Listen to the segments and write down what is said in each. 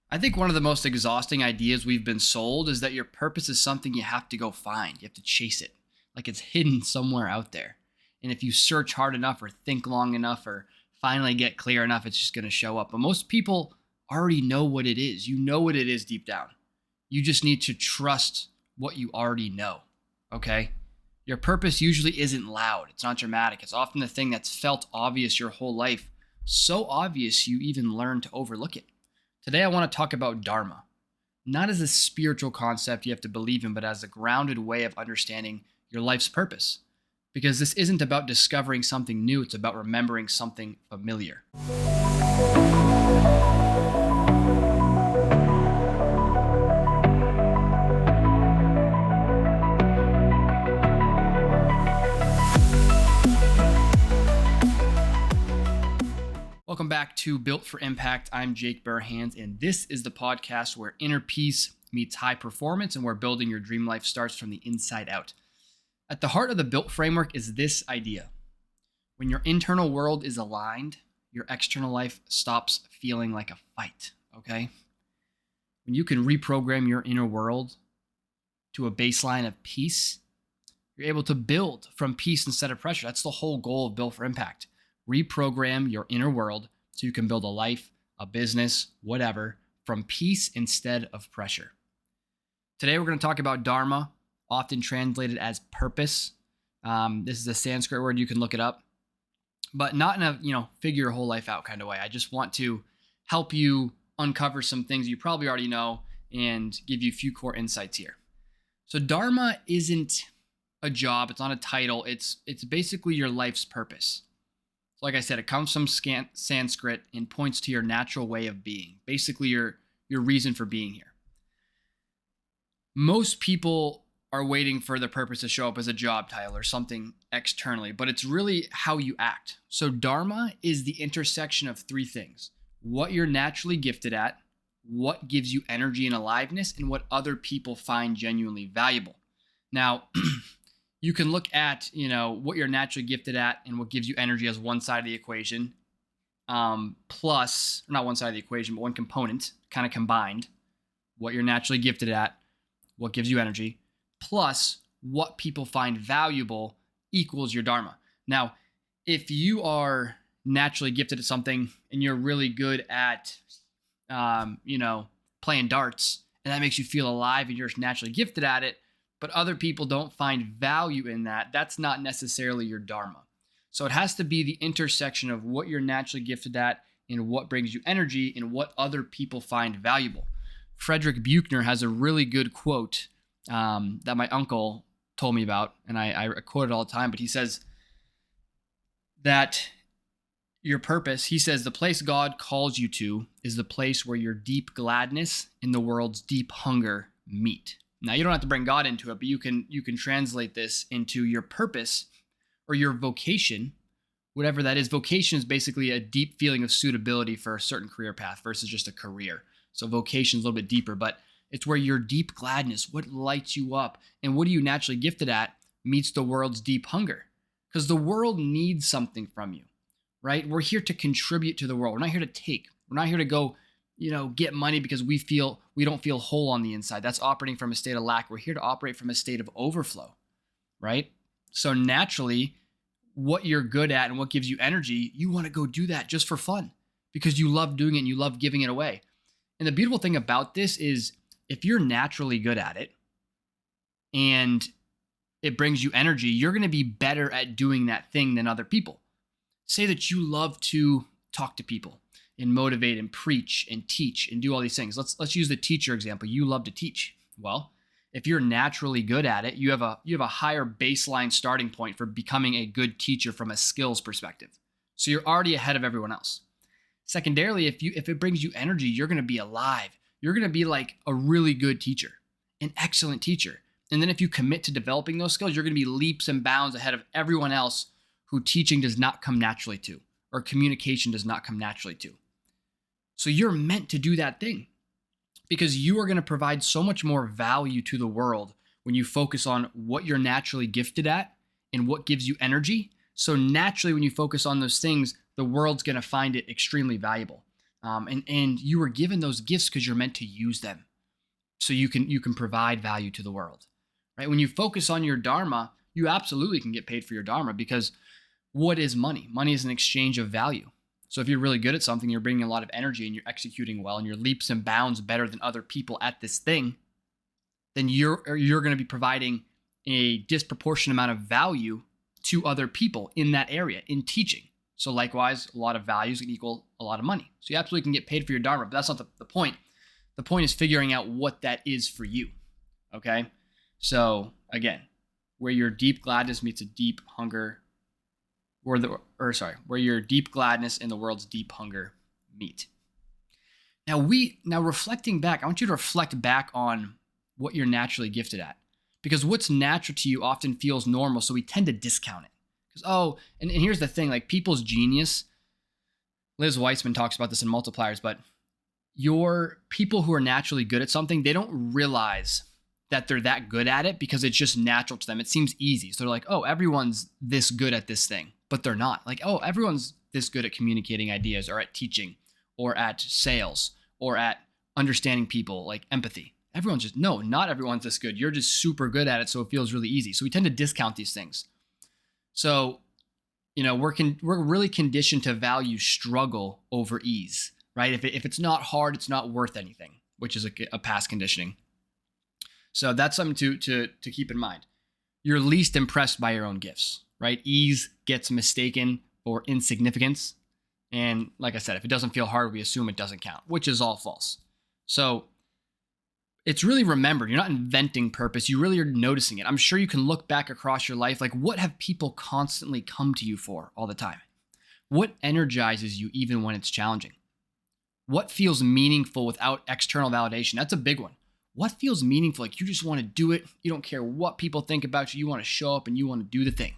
I think one of the most exhausting ideas we've been sold is that your purpose is something you have to go find. You have to chase it, like it's hidden somewhere out there. And if you search hard enough or think long enough or finally get clear enough, it's just going to show up. But most people already know what it is. You know what it is deep down. You just need to trust what you already know. Okay? Your purpose usually isn't loud. It's not dramatic. It's often the thing that's felt obvious your whole life. So obvious you even learn to overlook it. Today, I want to talk about Dharma, not as a spiritual concept you have to believe in, but as a grounded way of understanding your life's purpose. Because this isn't about discovering something new, it's about remembering something familiar. Welcome back to Built for Impact. I'm Jake Burhans, and this is the podcast where inner peace meets high performance and where building your dream life starts from the inside out. At the heart of the Built framework is this idea. When your internal world is aligned, your external life stops feeling like a fight, okay? When you can reprogram your inner world to a baseline of peace, you're able to build from peace instead of pressure. That's the whole goal of Built for Impact. Reprogram your inner world so you can build a life, a business, whatever, from peace instead of pressure. Today, we're going to talk about Dharma, often translated as purpose. This is a Sanskrit word. You can look it up, but not in a, figure your whole life out kind of way. I just want to help you uncover some things you probably already know and give you a few core insights here. So Dharma isn't a job. It's not a title. It's basically your life's purpose. So like I said, it comes from Sanskrit and points to your natural way of being, basically your reason for being here. Most people are waiting for the purpose to show up as a job title or something externally, but it's really how you act. So Dharma is the intersection of three things: what you're naturally gifted at, what gives you energy and aliveness, and what other people find genuinely valuable. Now, you can look at, what you're naturally gifted at and what gives you energy as one side of the equation, plus, not one side of the equation, but one component, kind of combined. What you're naturally gifted at, what gives you energy, plus what people find valuable equals your Dharma. Now, if you are naturally gifted at something and you're really good at, playing darts, and that makes you feel alive and you're naturally gifted at it, but other people don't find value in that, that's not necessarily your Dharma. So it has to be the intersection of what you're naturally gifted at and what brings you energy and what other people find valuable. Frederick Buechner has a really good quote that my uncle told me about, and I quote it all the time, but he says that your purpose, he says, the place God calls you to is the place where your deep gladness and the world's deep hunger meet. Now, you don't have to bring God into it, but you can translate this into your purpose or your vocation, whatever that is. Vocation is basically a deep feeling of suitability for a certain career path versus just a career. So vocation is a little bit deeper, but it's where your deep gladness, what lights you up, and what are you naturally gifted at, meets the world's deep hunger. Because the world needs something from you, right? We're here to contribute to the world. We're not here to take. We're not here to go get money because we don't feel whole on the inside. That's operating from a state of lack. We're here to operate from a state of overflow, right? So naturally, what you're good at and what gives you energy, you want to go do that just for fun because you love doing it and you love giving it away. And the beautiful thing about this is if you're naturally good at it and it brings you energy, you're going to be better at doing that thing than other people. Say that you love to talk to people and motivate and preach and teach and do all these things. Let's use the teacher example. You love to teach. Well, if you're naturally good at it, you have a higher baseline starting point for becoming a good teacher from a skills perspective. So you're already ahead of everyone else. Secondarily, if it brings you energy, you're going to be alive. You're going to be like a really good teacher, an excellent teacher. And then if you commit to developing those skills, you're going to be leaps and bounds ahead of everyone else who teaching does not come naturally to, or communication does not come naturally to. So you're meant to do that thing because you are going to provide so much more value to the world when you focus on what you're naturally gifted at and what gives you energy. So naturally, when you focus on those things, the world's going to find it extremely valuable. And you were given those gifts because you're meant to use them, so you can provide value to the world, right? When you focus on your dharma, you absolutely can get paid for your dharma, because what is money? Money is an exchange of value. So if you're really good at something, you're bringing a lot of energy and you're executing well and you're leaps and bounds better than other people at this thing, then you're going to be providing a disproportionate amount of value to other people in that area in teaching. So likewise, a lot of values can equal a lot of money. So you absolutely can get paid for your dharma, but that's not the point. The point is figuring out what that is for you. Okay? So again, where your deep gladness meets a deep hunger, where your deep gladness and the world's deep hunger meet. Now reflecting back, I want you to reflect back on what you're naturally gifted at, because what's natural to you often feels normal, so we tend to discount it. Because and here's the thing, like people's genius, Liz Weitzman talks about this in Multipliers, but your people who are naturally good at something, they don't realize that they're that good at it because it's just natural to them. It seems easy. So they're like, oh, everyone's this good at this thing, but they're not. Like, oh, everyone's this good at communicating ideas or at teaching or at sales or at understanding people, like empathy. Not everyone's this good. You're just super good at it, so it feels really easy. So we tend to discount these things. So, we're really conditioned to value struggle over ease, right? If it's not hard, it's not worth anything, which is a past conditioning. So that's something to keep in mind. You're least impressed by your own gifts, right? Ease gets mistaken for insignificance. And like I said, if it doesn't feel hard, we assume it doesn't count, which is all false. So it's really remembered. You're not inventing purpose. You really are noticing it. I'm sure you can look back across your life. Like, what have people constantly come to you for all the time? What energizes you even when it's challenging? What feels meaningful without external validation? That's a big one. What feels meaningful? Like you just want to do it. You don't care what people think about you. You want to show up and you want to do the thing.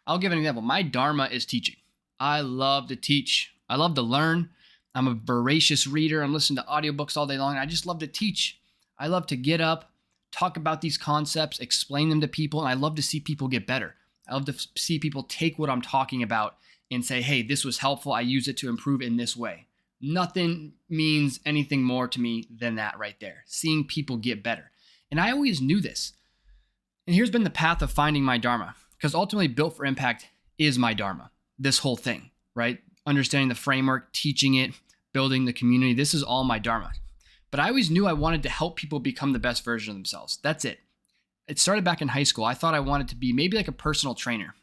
I'll give an example. My dharma is teaching. I love to teach. I love to learn. I'm a voracious reader. I'm listening to audiobooks all day long. I just love to teach. I love to get up, talk about these concepts, explain them to people, and I love to see people get better. I love to see people take what I'm talking about and say, hey, this was helpful. I use it to improve in this way. Nothing means anything more to me than that right there, seeing people get better. And I always knew this. And here's been the path of finding my dharma, because ultimately Built for Impact is my dharma, this whole thing, right? Understanding the framework, teaching it, building the community. This is all my dharma. But I always knew I wanted to help people become the best version of themselves. That's it. It started back in high school. I thought I wanted to be maybe like a personal trainer,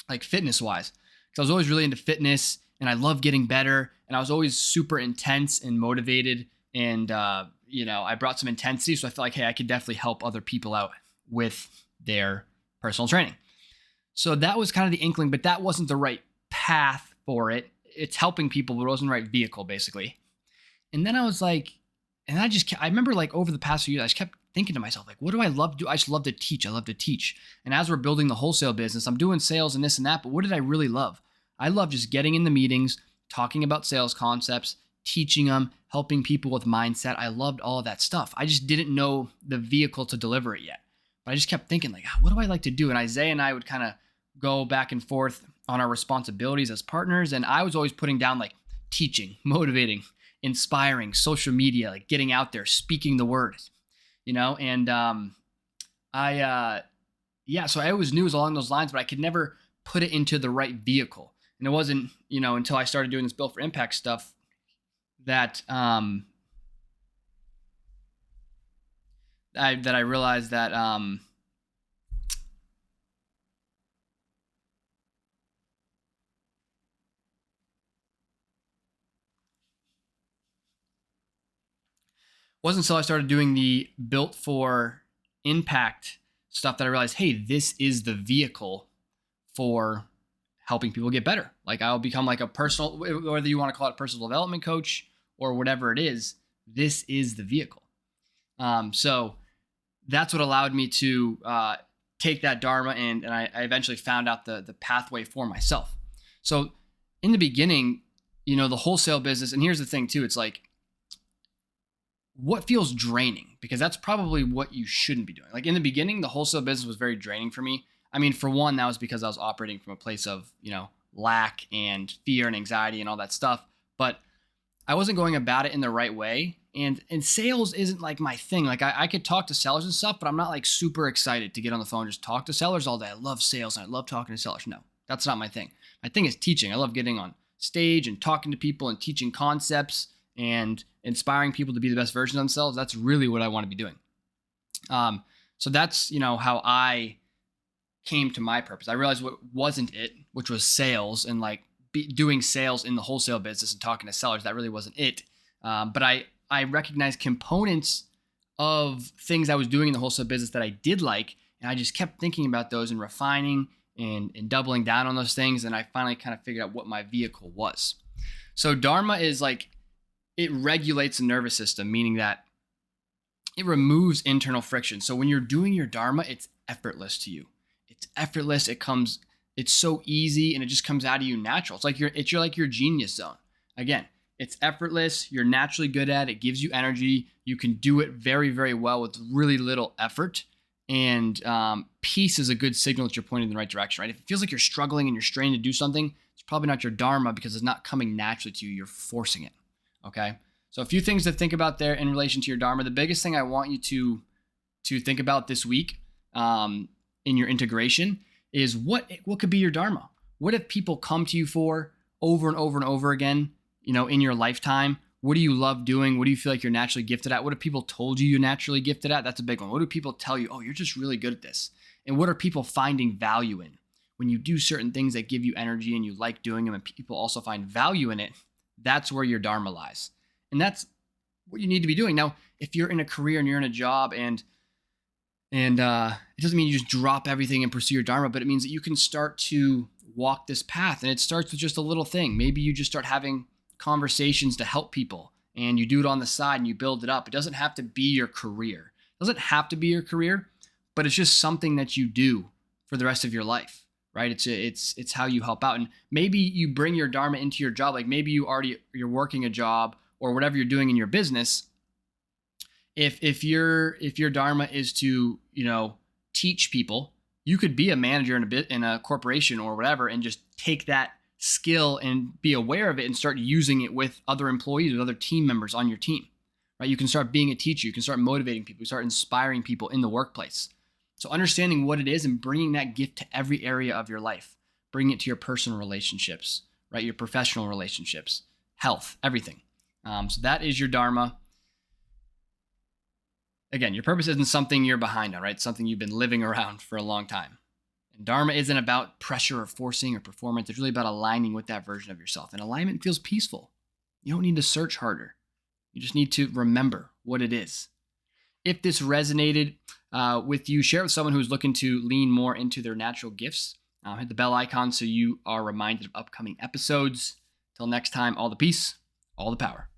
like fitness-wise, because I was always really into fitness and I love getting better. And I was always super intense and motivated. And, I brought some intensity. So I felt like, hey, I could definitely help other people out with their personal training. So that was kind of the inkling, but that wasn't the right path for it. It's helping people, but it wasn't the right vehicle, basically. And then I was like, I remember like over the past few years, I just kept thinking to myself, like, what do I love to do? I just love to teach. I love to teach. And as we're building the wholesale business, I'm doing sales and this and that, but what did I really love? I love just getting in the meetings, talking about sales concepts, teaching them, helping people with mindset. I loved all of that stuff. I just didn't know the vehicle to deliver it yet. But I just kept thinking like, what do I like to do? And Isaiah and I would kind of go back and forth on our responsibilities as partners. And I was always putting down like teaching, motivating, inspiring, social media, like getting out there, speaking the word, and so I always knew it was along those lines, but I could never put it into the right vehicle. And it wasn't, until I started doing this Built for Impact stuff that I realized that wasn't until I started doing the Built for Impact stuff that I realized, hey, this is the vehicle for helping people get better. Like I'll become like a personal, whether you want to call it a personal development coach or whatever it is, this is the vehicle. So that's what allowed me to take that Dharma and I eventually found out the pathway for myself. So in the beginning, the wholesale business, and here's the thing too, it's like, what feels draining? Because that's probably what you shouldn't be doing. Like in the beginning, the wholesale business was very draining for me. I mean, for one, that was because I was operating from a place of, lack and fear and anxiety and all that stuff. But I wasn't going about it in the right way. And sales isn't like my thing. Like I could talk to sellers and stuff, but I'm not like super excited to get on the phone and just talk to sellers all day. I love sales and I love talking to sellers. No, that's not my thing. My thing is teaching. I love getting on stage and talking to people and teaching concepts and inspiring people to be the best version of themselves. That's really what I want to be doing. So that's, how I came to my purpose. I realized what wasn't it, which was sales and like doing sales in the wholesale business and talking to sellers. That really wasn't it. But I recognized components of things I was doing in the wholesale business that I did like. And I just kept thinking about those and refining and doubling down on those things. And I finally kind of figured out what my vehicle was. So Dharma is like, it regulates the nervous system, meaning that it removes internal friction. So when you're doing your Dharma, it's effortless to you. It's effortless. It's so easy and it just comes out of you natural. It's like your genius zone. Again, it's effortless. You're naturally good at it. It gives you energy. You can do it very, very well with really little effort. And peace is a good signal that you're pointing in the right direction, right? If it feels like you're struggling and you're straining to do something, it's probably not your Dharma because it's not coming naturally to you. You're forcing it. Okay. So a few things to think about there in relation to your Dharma. The biggest thing I want you to think about this week in your integration is what could be your Dharma? What if people come to you for over and over and over again, in your lifetime? What do you love doing? What do you feel like you're naturally gifted at? What have people told you you're naturally gifted at? That's a big one. What do people tell you? Oh, you're just really good at this. And what are people finding value in? When you do certain things that give you energy and you like doing them and people also find value in it, that's where your Dharma lies. And that's what you need to be doing. Now, if you're in a career and you're in a job and it doesn't mean you just drop everything and pursue your Dharma, but it means that you can start to walk this path. And it starts with just a little thing. Maybe you just start having conversations to help people and you do it on the side and you build it up. It doesn't have to be your career. It doesn't have to be your career, but it's just something that you do for the rest of your life, right? It's how you help out. And maybe you bring your Dharma into your job. Like maybe you're working a job or whatever you're doing in your business. If your Dharma is to, teach people, you could be a manager in a corporation or whatever and just take that skill and be aware of it and start using it with other employees, with other team members on your team, right? You can start being a teacher. You can start motivating people. You start inspiring people in the workplace. So understanding what it is and bringing that gift to every area of your life, bringing it to your personal relationships, right? Your professional relationships, health, everything. So that is your Dharma. Again, your purpose isn't something you're behind on, right? It's something you've been living around for a long time. And Dharma isn't about pressure or forcing or performance. It's really about aligning with that version of yourself. And alignment feels peaceful. You don't need to search harder. You just need to remember what it is. If this resonated with you, share it with someone who's looking to lean more into their natural gifts. Hit the bell icon so you are reminded of upcoming episodes. Till next time, all the peace, all the power.